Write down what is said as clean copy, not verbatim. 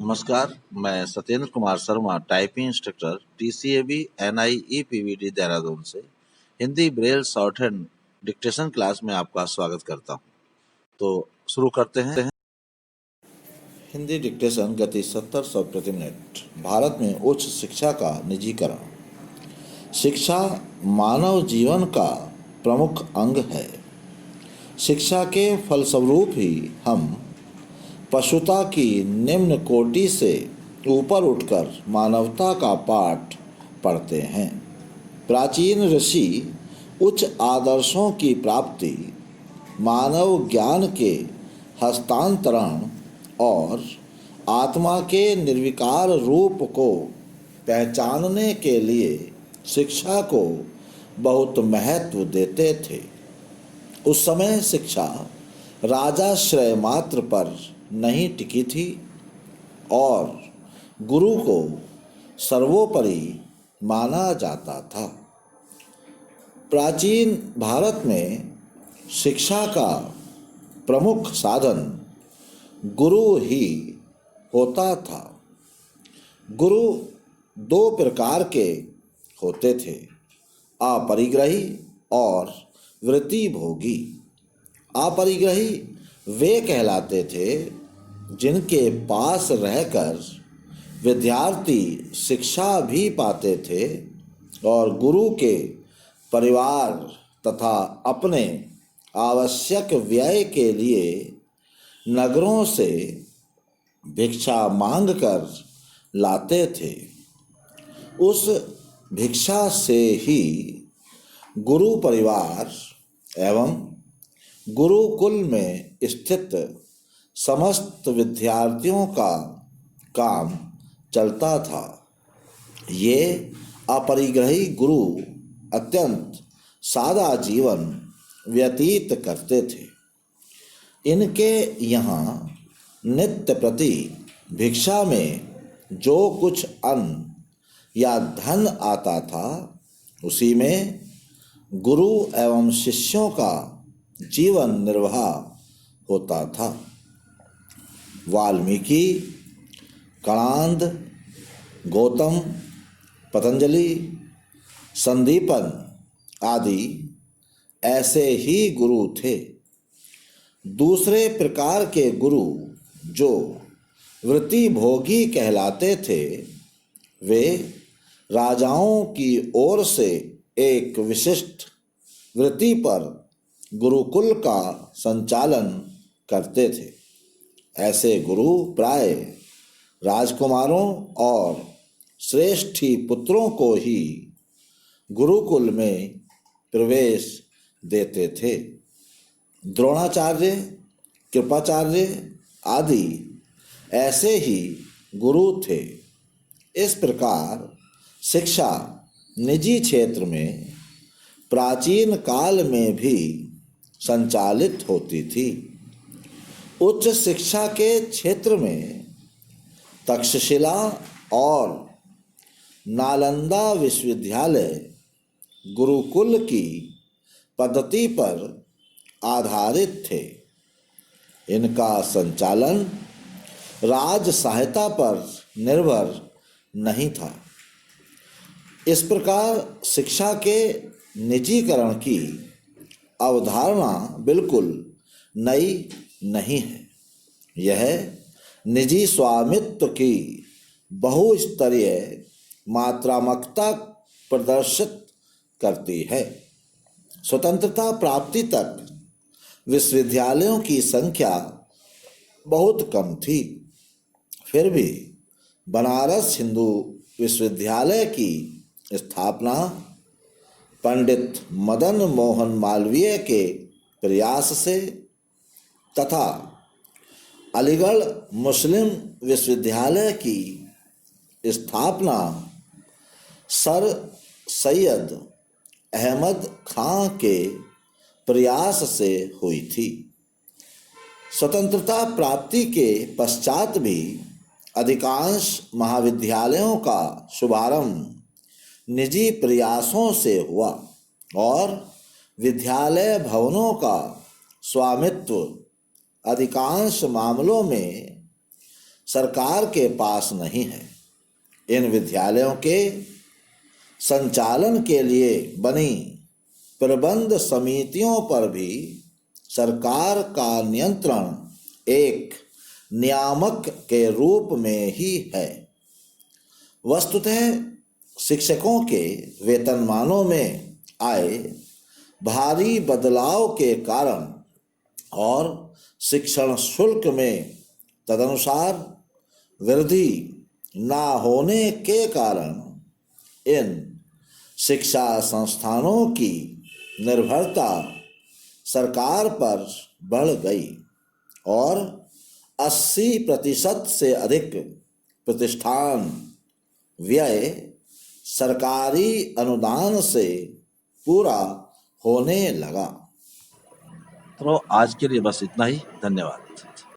नमस्कार, मैं Satyendra Kumar Sharma, typing instructor, TCAB NI EPVD Dehradun से Hindi braille shorthand dictation class में आपका स्वागत करता हूं। तो शुरू करते हैं। हिंदी डिक्टेशन गति 70 प्रति मिनट। भारत में उच्च शिक्षा का निजीकरण। शिक्षा मानव जीवन का प्रमुख अंग है। शिक्षा के फलस्वरूप ही हम पशुता की निम्न कोटि से ऊपर उठकर मानवता का पाठ पढ़ते हैं। प्राचीन ऋषि उच्च आदर्शों की प्राप्ति, मानव ज्ञान के हस्तांतरण और आत्मा के निर्विकार रूप को पहचानने के लिए शिक्षा को बहुत महत्व देते थे। उस समय शिक्षा राजाश्रय मात्र पर नहीं टिकी थी और गुरु को सर्वोपरि माना जाता था। प्राचीन भारत में शिक्षा का प्रमुख साधन गुरु ही होता था। गुरु दो प्रकार के होते थे, अपरिग्रही और वृत्ति भोगी। अपरिग्रही वे कहलाते थे जिनके पास रहकर विद्यार्थी शिक्षा भी पाते थे और गुरु के परिवार तथा अपने आवश्यक व्यय के लिए नगरों से भिक्षा मांगकर लाते थे। उस भिक्षा से ही गुरु परिवार एवं गुरुकुल में स्थित समस्त विद्यार्थियों का काम चलता था। ये अपरिग्रही गुरु अत्यंत सादा जीवन व्यतीत करते थे। इनके यहाँ नित्य प्रति भिक्षा में जो कुछ अन्न या धन आता था, उसी में गुरु एवं शिष्यों का जीवन निर्वाह होता था। वाल्मीकि, कणाद, गौतम, पतंजलि, संदीपन आदि ऐसे ही गुरु थे। दूसरे प्रकार के गुरु जो वृत्ति भोगी कहलाते थे, वे राजाओं की ओर से एक विशिष्ट वृत्ति पर गुरुकुल का संचालन करते थे। ऐसे गुरु प्राय राजकुमारों और श्रेष्ठी पुत्रों को ही गुरुकुल में प्रवेश देते थे। द्रोणाचार्य, कृपाचार्य आदि ऐसे ही गुरु थे। इस प्रकार शिक्षा निजी क्षेत्र में प्राचीन काल में भी संचालित होती थी। उच्च शिक्षा के क्षेत्र में तक्षशिला और नालंदा विश्वविद्यालय गुरुकुल की पद्धति पर आधारित थे। इनका संचालन राज सहायता पर निर्भर नहीं था। इस प्रकार शिक्षा के निजीकरण की अवधारणा बिल्कुल नई नहीं है। यह निजी स्वामित्व की बहुस्तरीय मात्रात्मकता प्रदर्शित करती है। स्वतंत्रता प्राप्ति तक विश्वविद्यालयों की संख्या बहुत कम थी। फिर भी बनारस हिंदू विश्वविद्यालय की स्थापना पंडित मदन मोहन मालवीय के प्रयास से तथा अलीगढ़ मुस्लिम विश्वविद्यालय की स्थापना सर सैयद अहमद खां के प्रयास से हुई थी। स्वतंत्रता प्राप्ति के पश्चात भी अधिकांश महाविद्यालयों का शुभारंभ निजी प्रयासों से हुआ और विद्यालय भवनों का स्वामित्व अधिकांश मामलों में सरकार के पास नहीं है। इन विद्यालयों के संचालन के लिए बनी प्रबंध समितियों पर भी सरकार का नियंत्रण एक नियामक के रूप में ही है। वस्तुतः शिक्षकों के वेतनमानों में आए भारी बदलाव के कारण और शिक्षण शुल्क में तदनुसार वृद्धि न होने के कारण इन शिक्षा संस्थानों की निर्भरता सरकार पर बढ़ गई और 80% से अधिक प्रतिष्ठान व्यय सरकारी अनुदान से पूरा होने लगा। तो आज के लिए बस इतना ही। धन्यवाद।